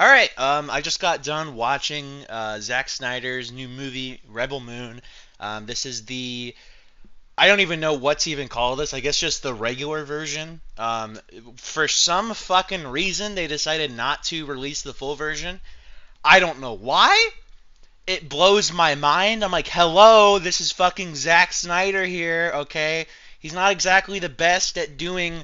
All right, I just got done watching Zack Snyder's new movie, Rebel Moon. This is I don't even know what to even call this. I guess just the regular version. For some fucking reason, they decided not to release the full version. I don't know why. It blows my mind. I'm like, hello, this is fucking Zack Snyder here, okay? He's not exactly the best at doing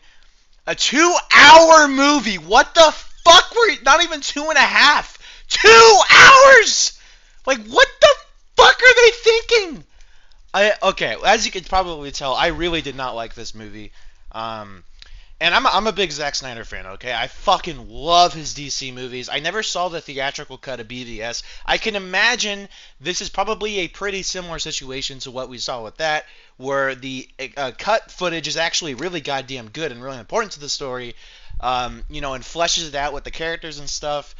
a 2 hour movie. What the fuck were you? Not even two and a half. 2 hours! Like, what the fuck are they thinking? Okay, as you can probably tell, I really did not like this movie. Um, and I'm a big Zack Snyder fan, okay? I fucking love his DC movies. I never saw the theatrical cut of BVS. I can imagine this is probably a pretty similar situation to what we saw with that, where the cut footage is actually really goddamn good and really important to the story, and fleshes it out with the characters and stuff,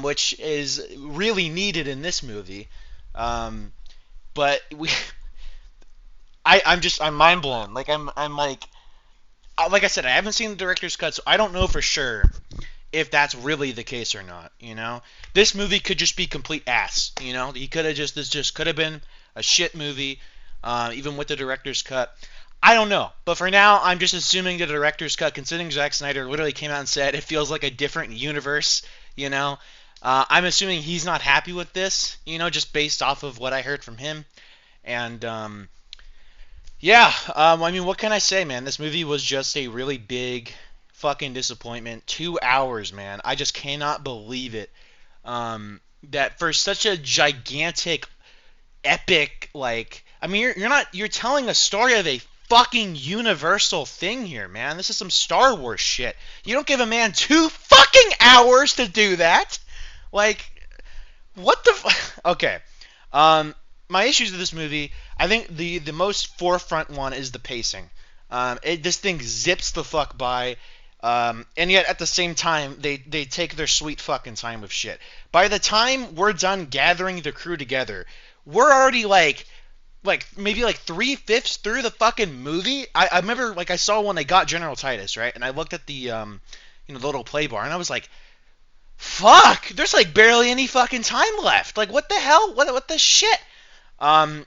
which is really needed in this movie. Um, but I'm mind blown. I'm like I said, I haven't seen the director's cut, so I don't know for sure if that's really the case or not. This movie could just be complete ass. He could have just this just could have been a shit movie, even with the director's cut. I don't know, but for now, I'm just assuming the director's cut, considering Zack Snyder literally came out and said it feels like a different universe. I'm assuming he's not happy with this. Just based off of what I heard from him, and yeah, I mean, what can I say, man? This movie was just a really big fucking disappointment. 2 hours, man. I just cannot believe it. That for such a gigantic, epic, I mean, you're telling a story of a fucking universal thing here, man. This is some Star Wars shit. You don't give a man 2 fucking hours to do that. Like, what the? Okay. My issues with this movie, I think the most forefront one is the pacing. This thing zips the fuck by, and yet at the same time they take their sweet fucking time with shit. By the time we're done gathering the crew together, we're already maybe like 3/5 through the fucking movie. I remember I saw when they got General Titus, right, and I looked at the little play bar and I was like, fuck, there's barely any fucking time left. Like, what the hell? What the shit? Um,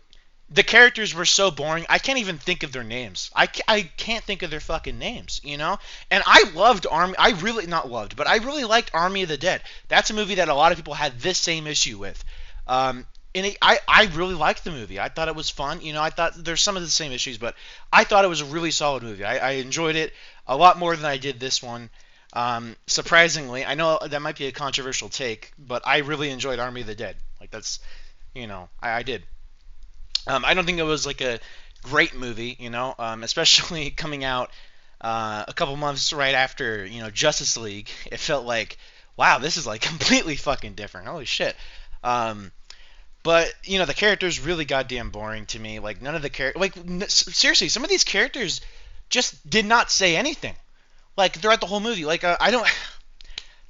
the characters were so boring. I can't even think of their names. I can't think of their fucking names. And I loved Army. I really not loved, but I really liked Army of the Dead. That's a movie that a lot of people had this same issue with. I really liked the movie. I thought it was fun. I thought there's some of the same issues, but I thought it was a really solid movie. I enjoyed it a lot more than I did this one. Surprisingly, I know that might be a controversial take, but I really enjoyed Army of the Dead. I did. I don't think it was a great movie, especially coming out a couple months right after, Justice League. It felt like, wow, this is completely fucking different. Holy shit. Um, but the characters really goddamn boring to me. None of the seriously, some of these characters just did not say anything. Throughout the whole movie. I don't.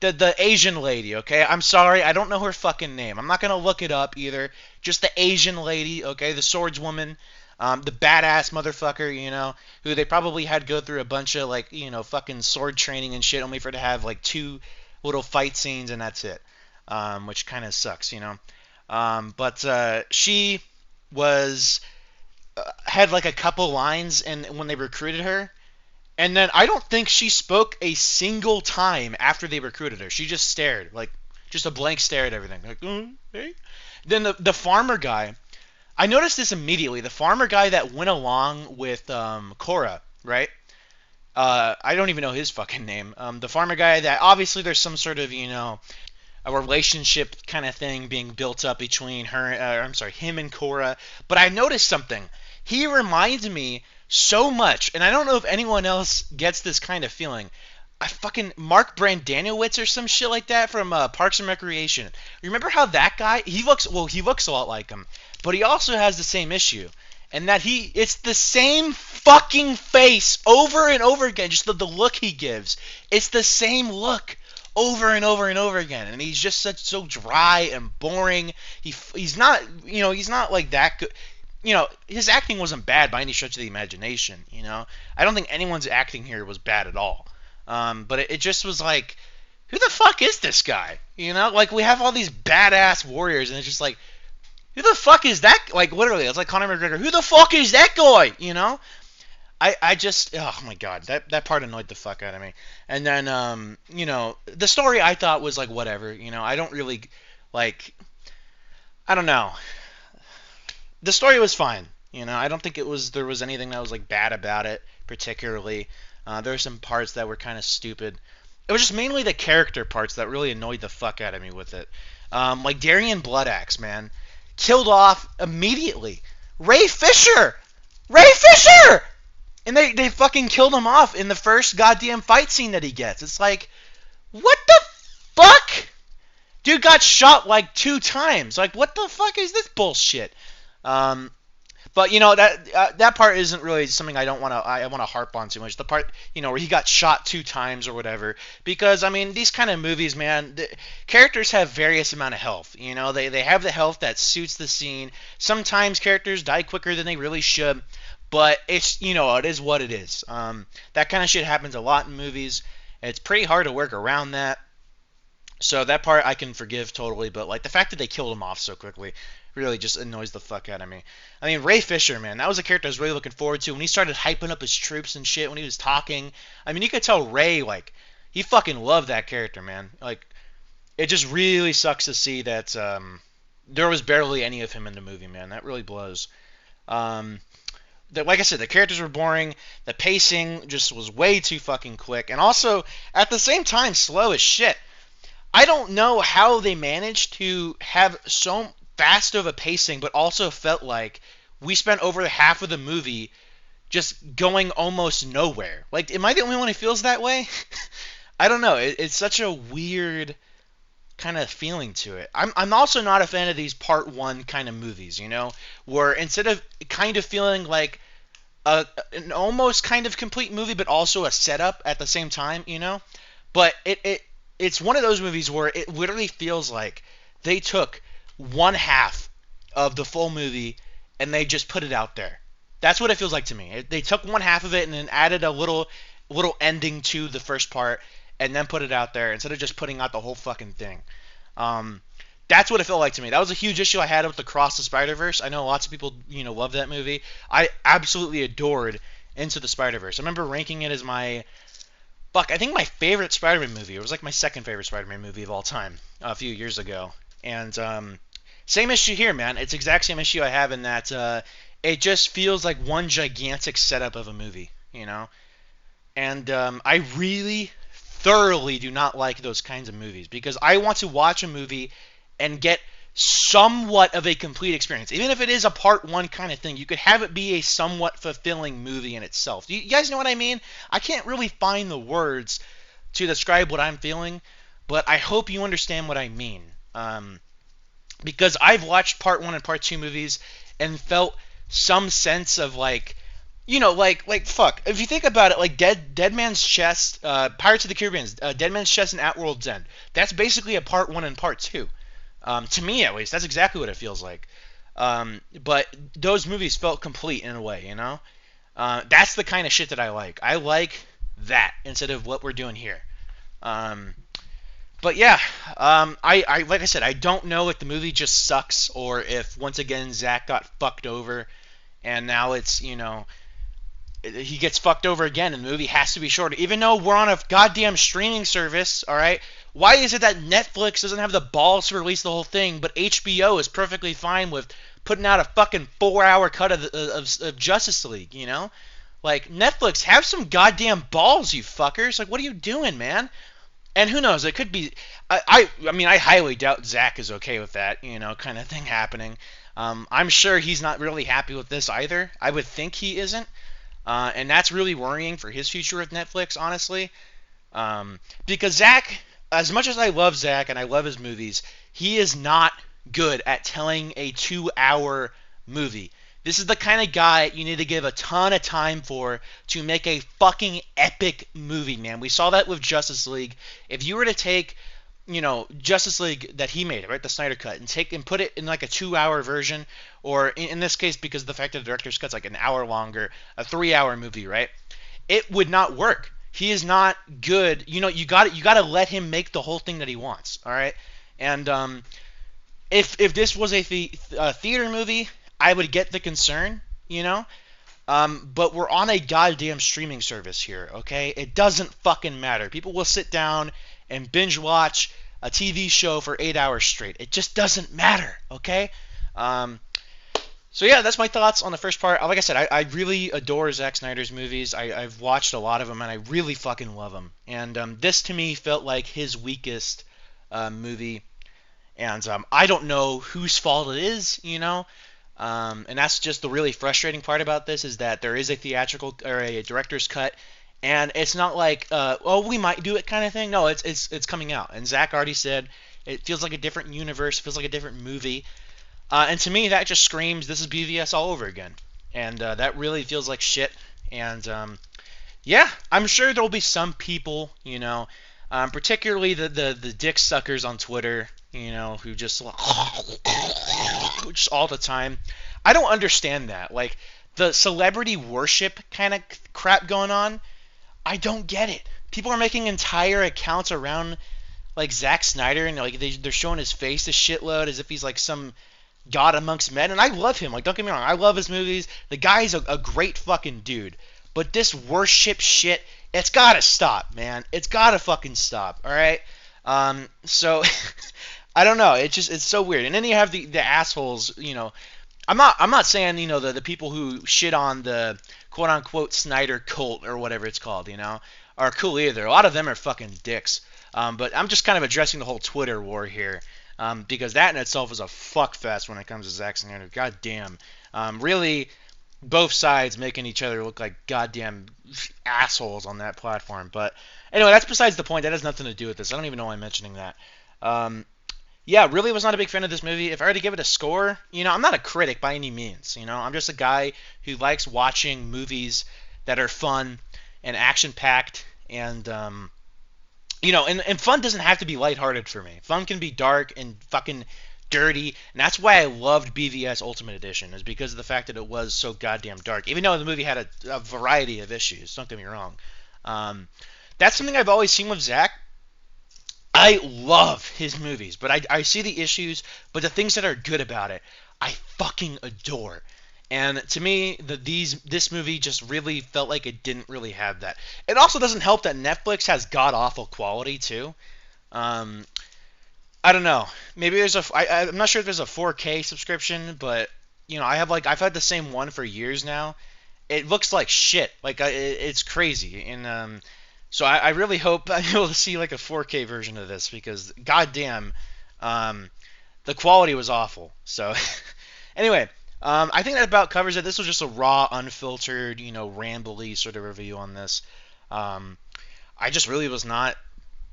The Asian lady, okay? I'm sorry, I don't know her fucking name. I'm not gonna look it up either. Just the Asian lady, okay? The swordswoman, the badass motherfucker, who they probably had go through a bunch of fucking sword training and shit, only for her to have two little fight scenes and that's it, which kind of sucks. But she was had a couple lines, and when they recruited her, and then I don't think she spoke a single time after they recruited her. She just stared, just a blank stare at everything. Hey. Then the farmer guy, I noticed this immediately. The farmer guy that went along with Cora, right? I don't even know his fucking name. The farmer guy that obviously there's some sort of a relationship kind of thing being built up between her. I'm sorry, him and Cora. But I noticed something. He reminds me so much, and I don't know if anyone else gets this kind of feeling. I fucking Mark Brandanowitz or some shit like that from Parks and Recreation. Remember how that guy? He looks a lot like him, but he also has the same issue, and that it's the same fucking face over and over again. Just the look he gives, it's the same look over and over and over again, and he's just so dry and boring. He's not he's not that good. His acting wasn't bad by any stretch of the imagination. I don't think anyone's acting here was bad at all. But it just was who the fuck is this guy? You know, like we have all these badass warriors, and it's just like, who the fuck is that? Like literally, it's like Conor McGregor. Who the fuck is that guy? You know? I just, oh my god, that part annoyed the fuck out of me. And then the story I thought was like whatever. I don't really like. I don't know. The story was fine. I don't think there was anything that was like bad about it particularly. There were some parts that were kind of stupid. It was just mainly the character parts that really annoyed the fuck out of me with it. Like Darian Bloodaxe, man, killed off immediately. Ray Fisher, Ray Fisher, and they fucking killed him off in the first goddamn fight scene that he gets. It's like, what the fuck? Dude got shot like 2 times. Like, what the fuck is this bullshit? But that part isn't really something I want to harp on too much. The part where he got shot 2 times or whatever, because I mean these kind of movies, man, the characters have various amount of health. They have the health that suits the scene. Sometimes characters die quicker than they really should, but it's it is what it is. That kind of shit happens a lot in movies. It's pretty hard to work around that. So that part I can forgive totally, but like the fact that they killed him off so quickly really just annoys the fuck out of me. I mean, Ray Fisher, man, that was a character I was really looking forward to when he started hyping up his troops and shit when he was talking. I mean, you could tell Ray, like, he fucking loved that character, man. Like, it just really sucks to see that there was barely any of him in the movie, man. That really blows. Like I said, the characters were boring. The pacing just was way too fucking quick, and also at the same time slow as shit. I don't know how they managed to have so fast of a pacing, but also felt like we spent over half of the movie just going almost nowhere. Like, am I the only one who feels that way? I don't know. It's such a weird kind of feeling to it. I'm also not a fan of these part one kind of movies, where instead of kind of feeling like an almost kind of complete movie, but also a setup at the same time, But it's one of those movies where it literally feels like they took one half of the full movie and they just put it out there. That's what it feels like to me. They took one half of it and then added a little ending to the first part and then put it out there instead of just putting out the whole fucking thing. That's what it felt like to me. That was a huge issue I had with Across the Spider-Verse. I know lots of people, love that movie. I absolutely adored Into the Spider-Verse. I remember ranking it as I think my favorite Spider-Man movie. It was like my second favorite Spider-Man movie of all time a few years ago. And same issue here, man. It's the exact same issue I have in that it just feels like one gigantic setup of a movie, And I really thoroughly do not like those kinds of movies because I want to watch a movie and get somewhat of a complete experience. Even if it is a part one kind of thing, you could have it be a somewhat fulfilling movie in itself. You guys know what I mean? I can't really find the words to describe what I'm feeling, but I hope you understand what I mean. Because I've watched part one and part two movies and felt some sense of like fuck. If you think about it, like Dead Man's Chest, Pirates of the Caribbean, Dead Man's Chest and At World's End. That's basically a part one and part two. To me, at least, that's exactly what it feels like. But those movies felt complete in a way, That's the kind of shit that I like. I like that instead of what we're doing here. But yeah, I like I said, I don't know if the movie just sucks or if once again Zack got fucked over, and now it's he gets fucked over again, and the movie has to be shorter. Even though we're on a goddamn streaming service, all right? Why is it that Netflix doesn't have the balls to release the whole thing, but HBO is perfectly fine with putting out a fucking 4-hour cut of Justice League, Like, Netflix, have some goddamn balls, you fuckers. Like, what are you doing, man? And who knows? It could be. I mean, I highly doubt Zack is okay with that, kind of thing happening. I'm sure he's not really happy with this either. I would think he isn't. And that's really worrying for his future with Netflix, honestly. Because Zack, as much as I love Zack and I love his movies, he is not good at telling a 2-hour movie. This is the kind of guy you need to give a ton of time for to make a fucking epic movie, man. We saw that with Justice League. If you were to take, Justice League that he made, right, the Snyder Cut, and put it in like a 2-hour version, or in this case, because of the fact that the director's cut's like an hour longer, a 3-hour movie, right? It would not work. He is not good. You got to let him make the whole thing that he wants. All right. And if this was a theater movie, I would get the concern. But we're on a goddamn streaming service here, okay? It doesn't fucking matter. People will sit down and binge watch a TV show for 8 hours straight. It just doesn't matter, okay? Um, so yeah, that's my thoughts on the first part. Like I said, I really adore Zack Snyder's movies. I've watched a lot of them, and I really fucking love them. And this to me felt like his weakest movie. And I don't know whose fault it is. And that's just the really frustrating part about this is that there is a theatrical or a director's cut, and it's not like, oh, we might do it kind of thing. No, it's coming out, and Zach already said it feels like a different universe, feels like a different movie, and to me that just screams this is BVS all over again, and that really feels like shit. And yeah, I'm sure there'll be some people, particularly the dick suckers on Twitter, who just just all the time. I don't understand that. Like the celebrity worship kind of crap going on. I don't get it. People are making entire accounts around like Zack Snyder and like they're showing his face a shitload as if he's like some god amongst men. And I love him. Like don't get me wrong, I love his movies. The guy's a great fucking dude. But this worship shit, it's gotta stop, man. It's gotta fucking stop. All right. So I don't know. It's so weird. And then you have the assholes. I'm not saying the people who shit on the quote unquote Snyder cult or whatever it's called, are cool either. A lot of them are fucking dicks. But I'm just kind of addressing the whole Twitter war here. Because that in itself is a fuck fest when it comes to Zack Snyder. God damn. Really, both sides making each other look like goddamn assholes on that platform. But anyway, that's besides the point. That has nothing to do with this. I don't even know why I'm mentioning that. Yeah, really was not a big fan of this movie. If I were to give it a score, I'm not a critic by any means. I'm just a guy who likes watching movies that are fun and action-packed and fun doesn't have to be lighthearted for me. Fun can be dark and fucking dirty, and that's why I loved BVS Ultimate Edition, is because of the fact that it was so goddamn dark. Even though the movie had a variety of issues, don't get me wrong. That's something I've always seen with Zack. I love his movies, but I see the issues, but the things that are good about it, I fucking adore. And to me, this movie just really felt like it didn't really have that. It also doesn't help that Netflix has god awful quality too. Um, I don't know. Maybe I'm not sure if there's a 4K subscription, but I've had the same one for years now. It looks like shit. Like it's crazy, and so I really hope I'm able to see like a 4K version of this because goddamn, the quality was awful. So anyway, I think that about covers it. This was just a raw, unfiltered, rambly sort of review on this. I just really was not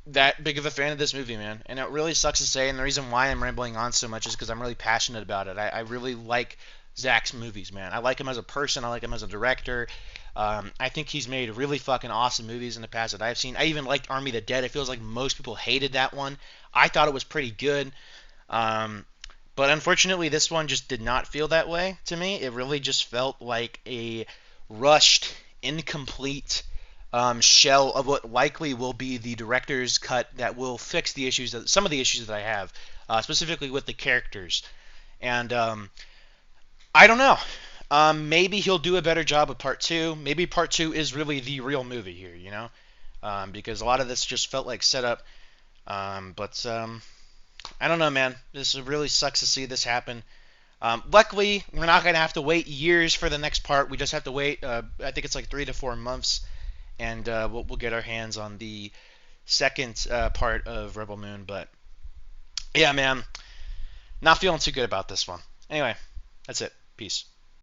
that big of a fan of this movie, man, and it really sucks to say. And the reason why I'm rambling on so much is because I'm really passionate about it. I really like Zack's movies, man. I like him as a person. I like him as a director. I think he's made really fucking awesome movies in the past that I've seen. I even liked Army of the Dead. It feels like most people hated that one. I thought it was pretty good. But unfortunately, this one just did not feel that way to me. It really just felt like a rushed, incomplete shell of what likely will be the director's cut that will fix some of the issues that I have, specifically with the characters. And I don't know. Maybe he'll do a better job with part two. Maybe part two is really the real movie here, because a lot of this just felt like setup. But I don't know, man. This really sucks to see this happen. Luckily, we're not going to have to wait years for the next part. We just have to wait, I think it's like 3 to 4 months, and we'll get our hands on the second part of Rebel Moon. But yeah, man, not feeling too good about this one. Anyway, that's it. Peace.